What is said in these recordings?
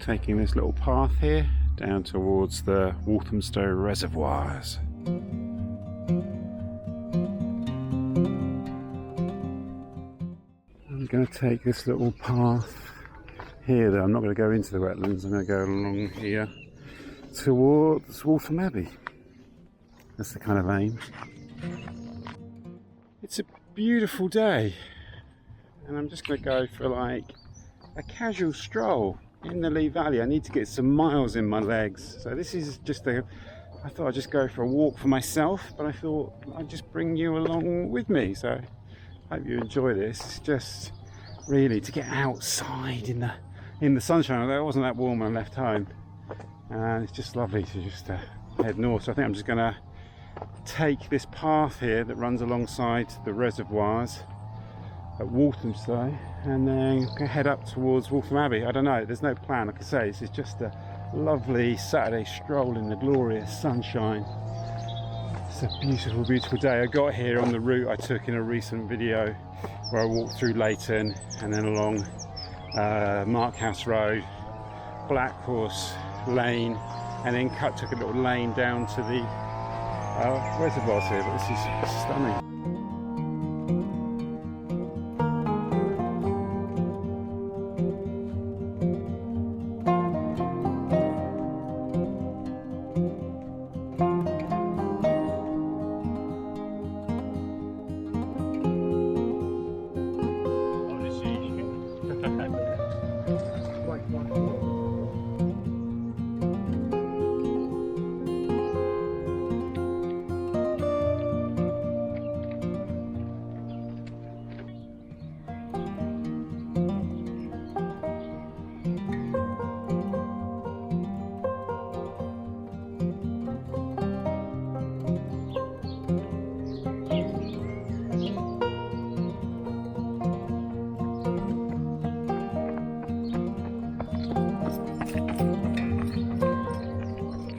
taking this little path here down towards the Walthamstow reservoirs. I'm going to take this little path here though. I'm not going to go into the wetlands, I'm going to go along here towards Waltham Abbey. That's the kind of aim. It's a beautiful day and I'm just going to go for like a casual stroll in the Lea Valley. I need to get some miles in my legs, so this is just I thought I'd just go for a walk for myself, but I thought I'd just bring you along with me, so I hope you enjoy this. It's just really to get outside in the sunshine, although it wasn't that warm when I left home, and it's just lovely to just head north. So I think I'm just going to take this path here that runs alongside the reservoirs at Walthamstow and then head up towards Waltham Abbey. I don't know, there's no plan. Like I say, this is just a lovely Saturday stroll in the glorious sunshine. It's a beautiful, beautiful day. I got here on the route I took in a recent video where I walked through Leighton and then along Markhouse Road, Blackhorse Lane, and then took a little lane down to the reservoirs here, but this is stunning.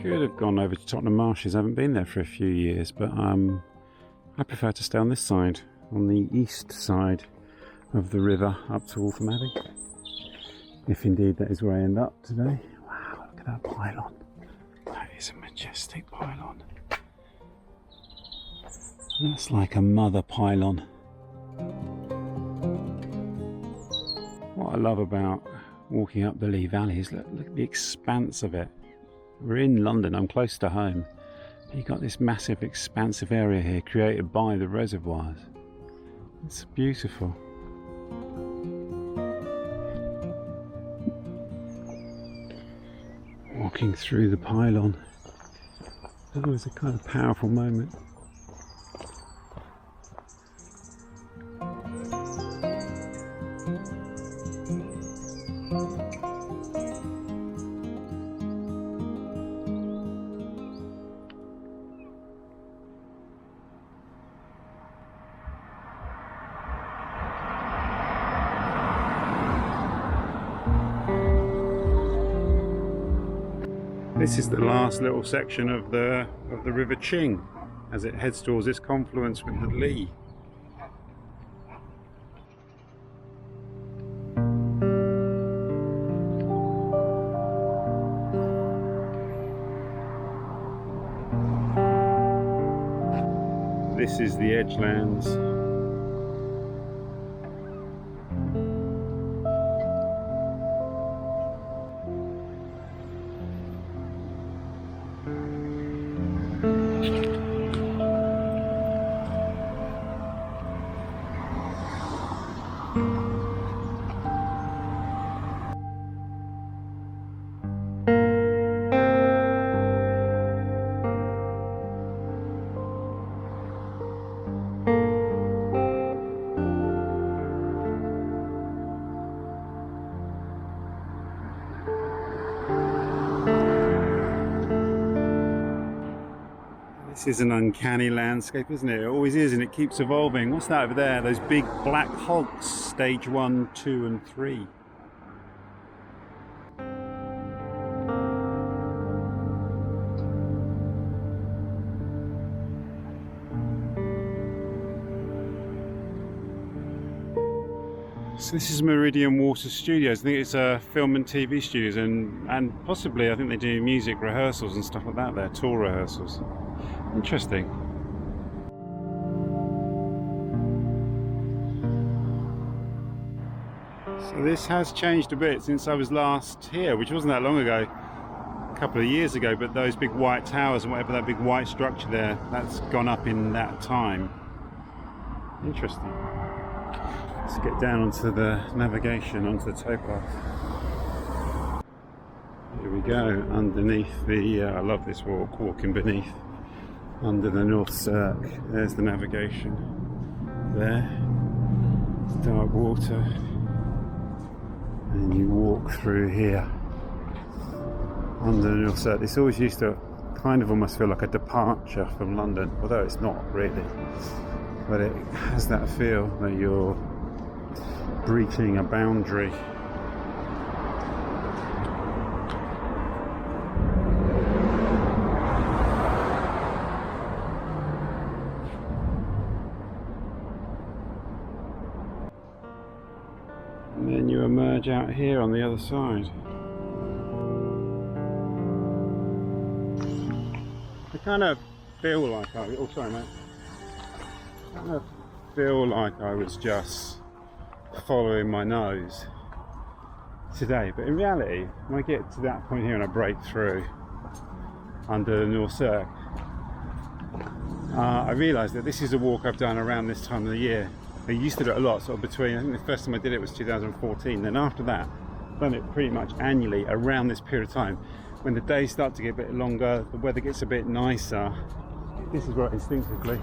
Could have gone over to Tottenham Marshes. I haven't been there for a few years, but I prefer to stay on this side, on the east side of the river up to Waltham Abbey, if indeed that is where I end up today. Wow, look at that pylon. That is a majestic pylon. That's like a mother pylon. What I love about walking up the Lea Valley is look at the expanse of it. We're in London, I'm close to home. You've got this massive expansive area here created by the reservoirs. It's beautiful. Walking through the pylon. It's always a kind of powerful moment. This is the last little section of the River Ching as it heads towards this confluence with the Lea. This is the Edgelands. This is an uncanny landscape, isn't it? It always is, and it keeps evolving. What's that over there? Those big black hogs, stage 1, 2 and 3. So this is Meridian Water Studios. I think it's film and TV studios, and possibly I think they do music rehearsals and stuff like that there, tour rehearsals. Interesting. So this has changed a bit since I was last here, which wasn't that long ago, a couple of years ago, but those big white towers and whatever, that big white structure there, that's gone up in that time. Interesting. Let's get down onto the navigation, onto the towpath. Here we go, underneath the, I love this walk, walking beneath, under the North Cirque. There's the navigation. There, it's dark water. And you walk through here, under the North Cirque. This always used to kind of almost feel like a departure from London, although it's not really. But it has that feel that you're breaching a boundary. And then you emerge out here on the other side. I kind of feel like oh sorry mate. I kind of feel like I was just following my nose today, but in reality, when I get to that point here and I break through under the North Cirque, I realise that this is a walk I've done around this time of the year. I used to do it a lot, sort of between, I think the first time I did it was 2014, then after that, I've done it pretty much annually around this period of time. When the days start to get a bit longer, the weather gets a bit nicer, this is where I instinctively,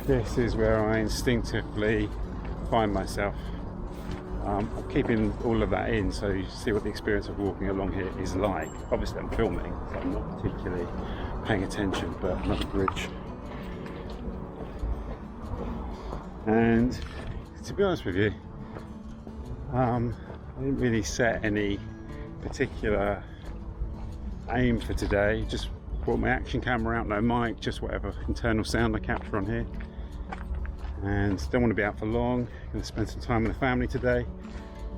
this is where I instinctively find myself. I'm keeping all of that in so you see what the experience of walking along here is like. Obviously I'm filming, so I'm not particularly paying attention, but another bridge. And to be honest with you, I didn't really set any particular aim for today. Just brought my action camera out, no mic, just whatever internal sound I capture on here. And don't want to be out for long. Going to spend some time with the family today.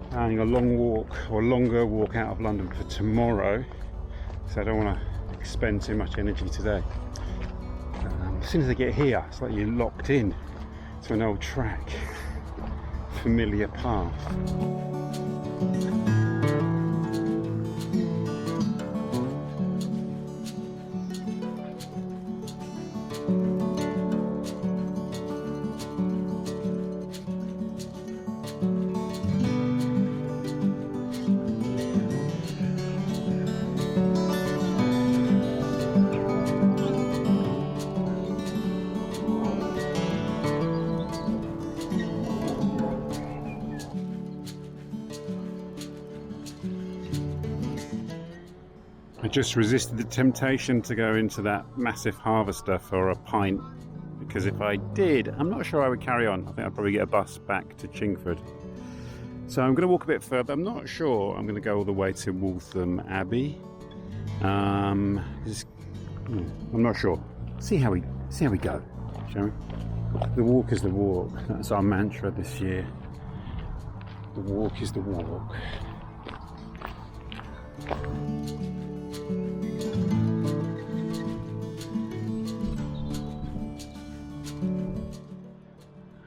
Having a long walk, or longer walk out of London for tomorrow. So I don't want to expend too much energy today. As soon as I get here, it's like you're locked in to an old track, familiar path. I just resisted the temptation to go into that massive harvester for a pint, because if I did, I'm not sure I would carry on. I think I'd probably get a bus back to Chingford. So I'm going to walk a bit further. I'm not sure I'm going to go all the way to Waltham Abbey. I'm not sure. See how we go, shall we? The walk is the walk. That's our mantra this year. The walk is the walk.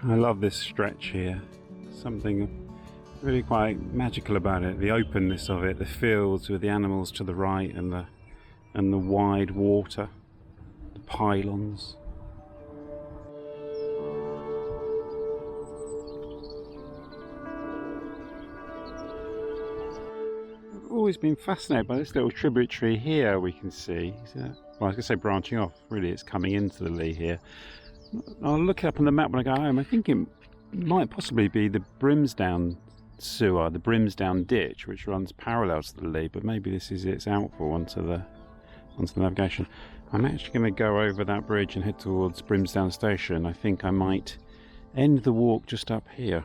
I love this stretch here. Something really quite magical about it. The openness of it, the fields with the animals to the right, and the wide water, the pylons. I've always been fascinated by this little tributary here we can see. Well, I was going to say branching off, really it's coming into the Lea here. I'll look it up on the map when I go home. I think it might possibly be the Brimsdown sewer, the Brimsdown ditch, which runs parallel to the Lea, but maybe this is its outfall onto the navigation. I'm actually going to go over that bridge and head towards Brimsdown station. I think I might end the walk just up here.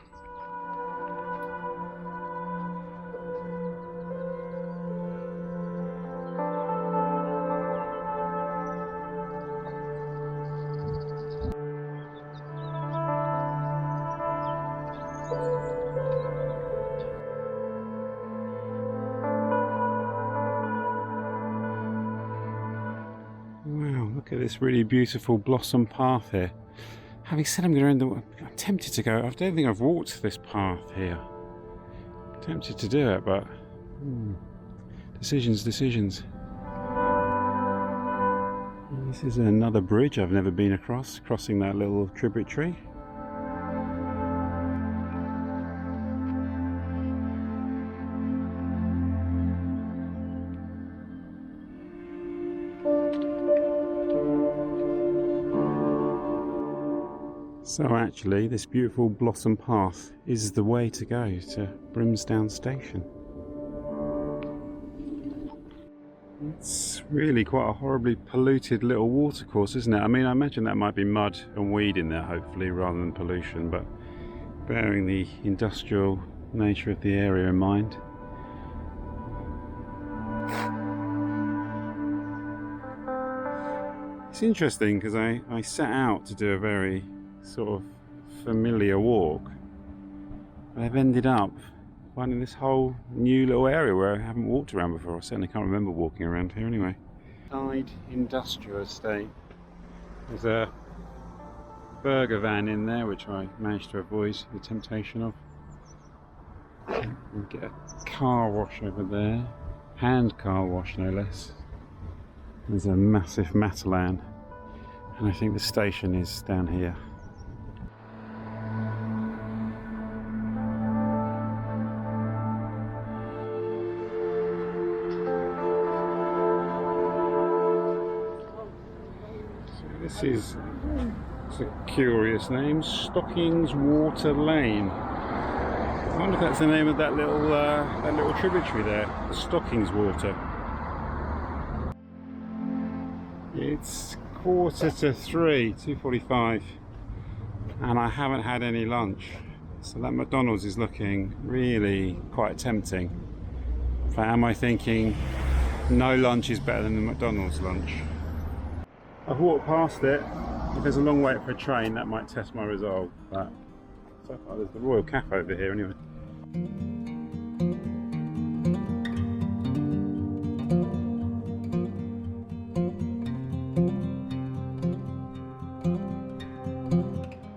this really beautiful blossom path here. Having said I'm tempted to go. I don't think I've walked this path here. I'm tempted to do it, but decisions. This is another bridge I've never been across, crossing that little tributary. So actually, this beautiful blossom path is the way to go to Brimsdown station. It's really quite a horribly polluted little watercourse, isn't it? I mean, I imagine that might be mud and weed in there, hopefully, rather than pollution, but bearing the industrial nature of the area in mind. It's interesting because I set out to do a very sort of familiar walk, and I've ended up finding this whole new little area where I haven't walked around before. I certainly can't remember walking around here anyway. Side industrial estate. There's a burger van in there which I managed to avoid the temptation of. We'll get a car wash over there, hand car wash no less. There's a massive Matalan, and I think the station is down here. It's a curious name, Stockings Water Lane. I wonder if that's the name of that little tributary there, the Stockings Water. It's 2:45, 2:45, and I haven't had any lunch, so that McDonald's is looking really quite tempting. So am I thinking no lunch is better than the McDonald's lunch? I've walked past it. If there's a long wait for a train, that might test my resolve, but so far there's the Royal Cafe over here anyway.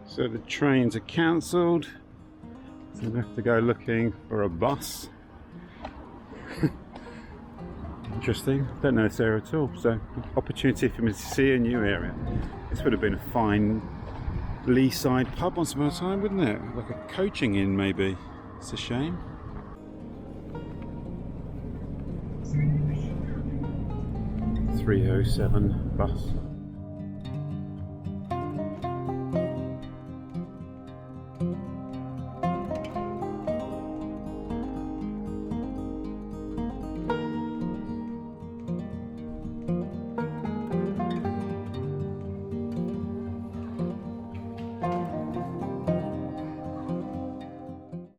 So the trains are cancelled, so we have to go looking for a bus. Interesting, don't know this area at all, so opportunity for me to see a new area. This would have been a fine Leaside pub once upon a time, wouldn't it? Like a coaching inn maybe. It's a shame. .307 bus.